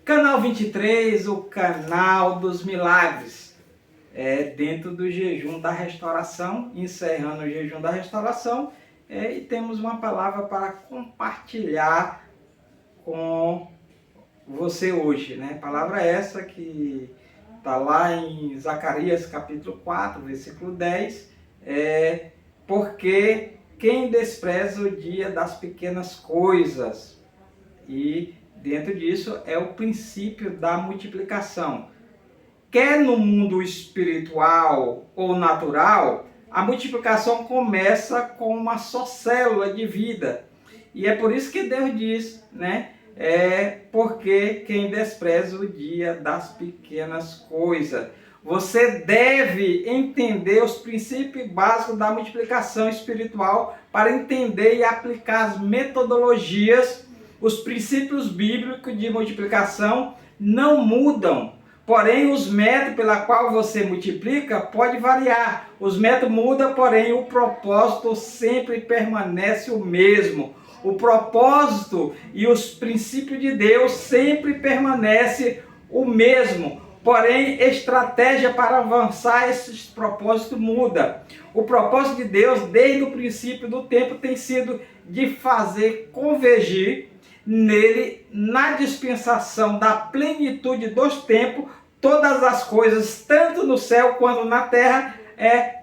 Canal 23, o canal dos milagres. Dentro do jejum da restauração, encerrando o jejum da restauração, e temos uma palavra para compartilhar com você hoje, né? Palavra essa que está lá em Zacarias capítulo 4, versículo 10, porque quem despreza o dia das pequenas coisas, e dentro disso é o princípio da multiplicação. Quer no mundo espiritual ou natural, a multiplicação começa com uma só célula de vida. E é por isso que Deus diz, né? Porque quem despreza o dia das pequenas coisas. Você deve entender os princípios básicos da multiplicação espiritual para entender e aplicar as metodologias. Os princípios bíblicos de multiplicação não mudam, porém os métodos pela qual você multiplica pode variar. Os métodos mudam, porém o propósito sempre permanece o mesmo. O propósito e os princípios de Deus sempre permanecem o mesmo, porém estratégia para avançar esses propósitos muda. O propósito de Deus desde o princípio do tempo tem sido de fazer convergir nele, na dispensação da plenitude dos tempos, todas as coisas, tanto no céu quanto na terra,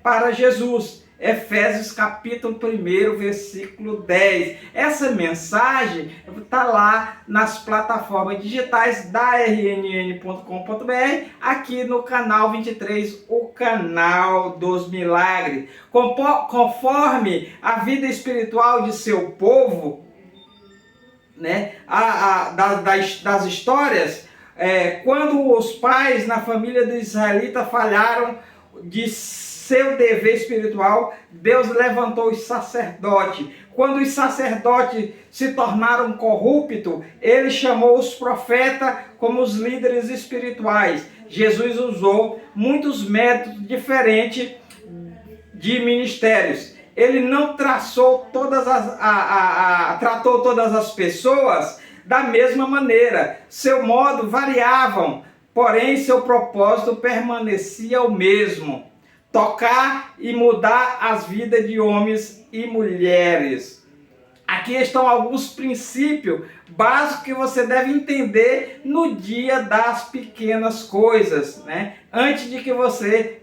para Jesus. Efésios capítulo 1, versículo 10. Essa mensagem está lá nas plataformas digitais da rnn.com.br, aqui no canal 23, o canal dos milagres. Conforme a vida espiritual de seu povo, né, das histórias, quando os pais na família do israelita falharam de seu dever espiritual, Deus levantou os sacerdotes. Quando os sacerdotes se tornaram corruptos, ele chamou os profetas como os líderes espirituais. Jesus usou muitos métodos diferentes de ministérios. Ele não tratou todas as pessoas da mesma maneira. Seu modo variavam, porém seu propósito permanecia o mesmo: tocar e mudar as vidas de homens e mulheres. Aqui estão alguns princípios básicos que você deve entender no dia das pequenas coisas, né? Antes de que você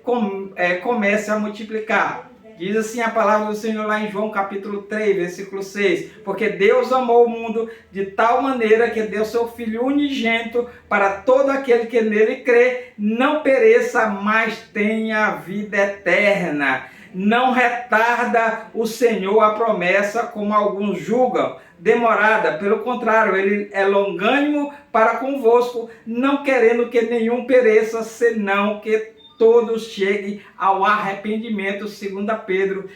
comece a multiplicar. Diz assim a palavra do Senhor lá em João capítulo 3, versículo 6. Porque Deus amou o mundo de tal maneira que deu seu Filho unigênito para todo aquele que nele crê, não pereça, mas tenha vida eterna. Não retarda o Senhor a promessa, como alguns julgam demorada. Pelo contrário, ele é longânimo para convosco, não querendo que nenhum pereça, senão que todos cheguem ao arrependimento, 2 Pedro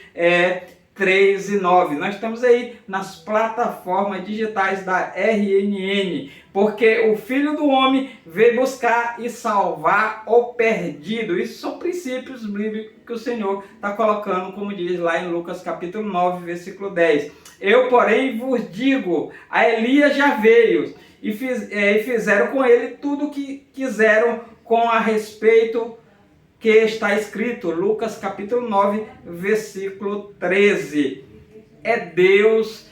3 e 9. Nós estamos aí nas plataformas digitais da RNN, porque o Filho do Homem veio buscar e salvar o perdido. Isso são princípios bíblicos que o Senhor está colocando, como diz lá em Lucas capítulo 9, versículo 10. Eu, porém, vos digo, a Elias já veio, e fizeram com ele tudo o que quiseram com a respeito que está escrito, Lucas capítulo 9, versículo 13. É Deus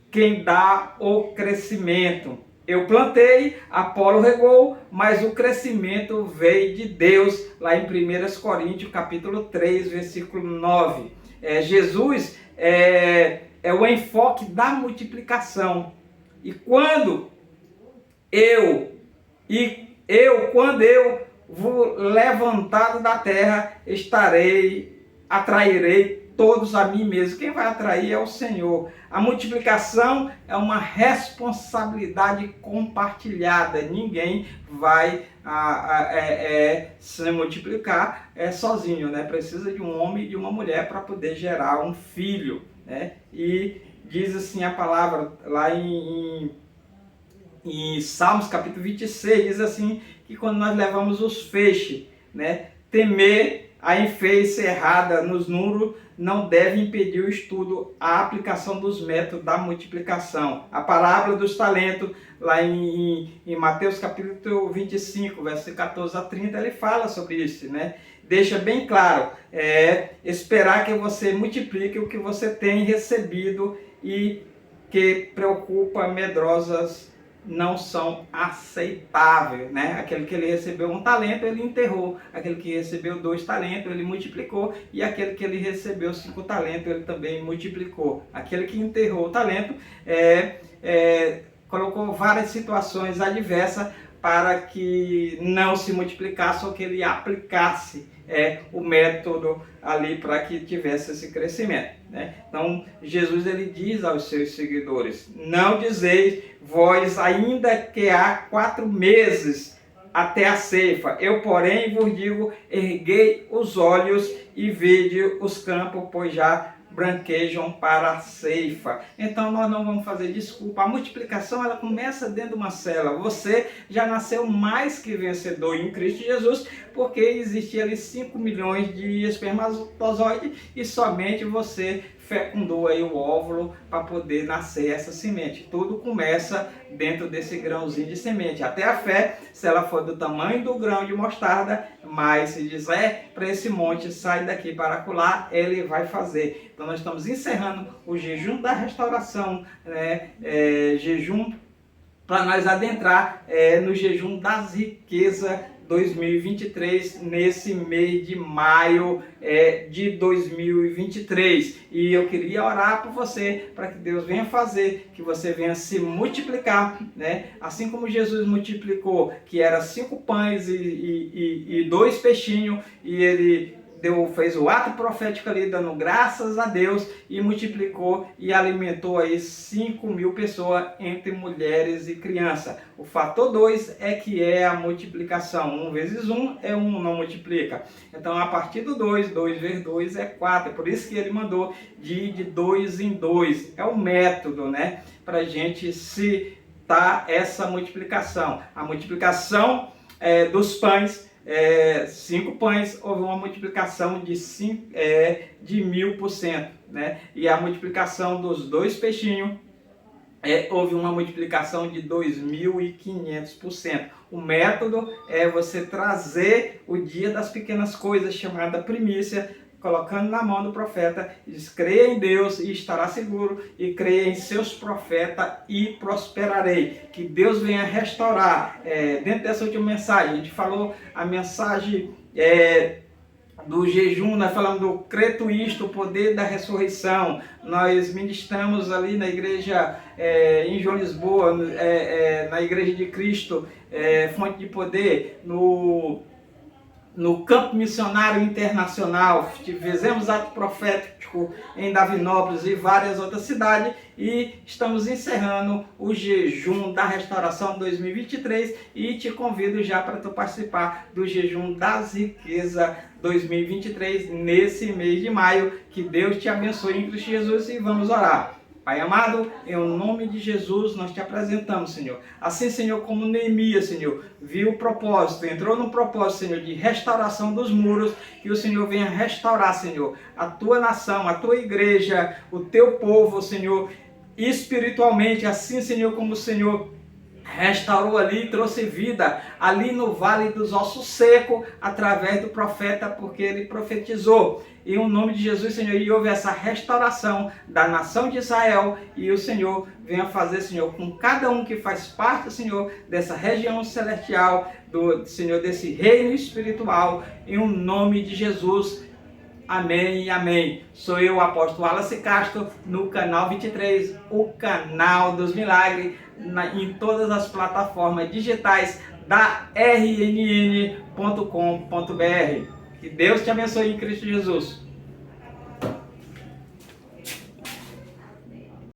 quem dá o crescimento. Eu plantei, Apolo regou, mas o crescimento veio de Deus, lá em 1 Coríntios capítulo 3, versículo 9. Jesus é o enfoque da multiplicação. E quando eu levantado da terra, atrairei todos a mim mesmo. Quem vai atrair é o Senhor. A multiplicação é uma responsabilidade compartilhada. Ninguém vai se multiplicar sozinho, né? Precisa de um homem e de uma mulher para poder gerar um filho, né? E diz assim a palavra lá em Salmos capítulo 26, diz assim, que quando nós levamos os feixes, né, temer a inferência errada nos números não deve impedir o estudo, a aplicação dos métodos da multiplicação. A parábola dos talentos, lá em Mateus capítulo 25, versículo 14 a 30, ele fala sobre isso, né? Deixa bem claro, esperar que você multiplique o que você tem recebido e que preocupa medrosas não são aceitáveis, né? Aquele que ele recebeu um talento, ele enterrou. Aquele que recebeu 2 talentos, ele multiplicou. E aquele que ele recebeu 5 talentos, ele também multiplicou. Aquele que enterrou o talento, colocou várias situações adversas para que não se multiplicasse ou que ele aplicasse o método ali para que tivesse esse crescimento, né? Então Jesus ele diz aos seus seguidores: não dizeis vós ainda que há 4 meses até a ceifa, eu porém vos digo, erguei os olhos e vede os campos, pois já branquejam para a ceifa. Então nós não vamos fazer desculpa. A multiplicação ela começa dentro de uma célula. Você já nasceu mais que vencedor em Cristo Jesus, porque existia ali 5 milhões de espermatozoides e somente você fecundou aí o óvulo para poder nascer essa semente. Tudo começa dentro desse grãozinho de semente. Até a fé, se ela for do tamanho do grão de mostarda, mas se diz para esse monte sai daqui para acolá, ele vai fazer. Então nós estamos encerrando o jejum da restauração, né? Jejum para nós adentrar no jejum das riquezas 2023, nesse mês de maio de 2023. E eu queria orar por você, para que Deus venha fazer, que você venha se multiplicar, né? Assim como Jesus multiplicou, que era 5 pães e 2 peixinhos, e ele fez o ato profético ali, dando graças a Deus, e multiplicou e alimentou aí 5.000 pessoas, entre mulheres e crianças. O fator 2 é a multiplicação. 1 vezes 1 é 1, não multiplica. Então, a partir do 2, 2 vezes 2 é 4. É por isso que ele mandou de 2 em 2. É o método, né? Para a gente citar essa multiplicação. A multiplicação dos pães, 5 pães, houve uma multiplicação de 1000%, né? E a multiplicação dos 2 peixinhos, houve uma multiplicação de 2500%. O método é você trazer o dia das pequenas coisas, chamada primícia, colocando na mão do profeta, diz: creia em Deus e estará seguro, e creia em seus profetas e prosperarei. Que Deus venha restaurar. Dentro dessa última mensagem, a gente falou a mensagem do jejum, nós falamos do creto isto, o poder da ressurreição. Nós ministramos ali na igreja em João Lisboa, na igreja de Cristo, fonte de poder, no campo missionário internacional, fizemos ato profético em Davinópolis e várias outras cidades, e estamos encerrando o jejum da restauração 2023, e te convido já para tu participar do jejum das riquezas 2023 nesse mês de maio. Que Deus te abençoe em Cristo Jesus, e vamos orar. Pai amado, em nome de Jesus, nós te apresentamos, Senhor. Assim, Senhor, como Neemias, Senhor, viu o propósito, entrou no propósito, Senhor, de restauração dos muros, que o Senhor venha restaurar, Senhor, a tua nação, a tua igreja, o teu povo, Senhor, espiritualmente. Assim, Senhor, como o Senhor restaurou ali, trouxe vida ali no vale dos ossos secos, através do profeta, porque ele profetizou. Em nome de Jesus, Senhor, e houve essa restauração da nação de Israel, e o Senhor venha fazer, Senhor, com cada um que faz parte, Senhor, dessa região celestial, Senhor, desse reino espiritual, em nome de Jesus. Amém e amém. Sou eu, o apóstolo Wallace Castro, no canal 23, o canal dos milagres, em todas as plataformas digitais da rnn.com.br. Que Deus te abençoe em Cristo Jesus.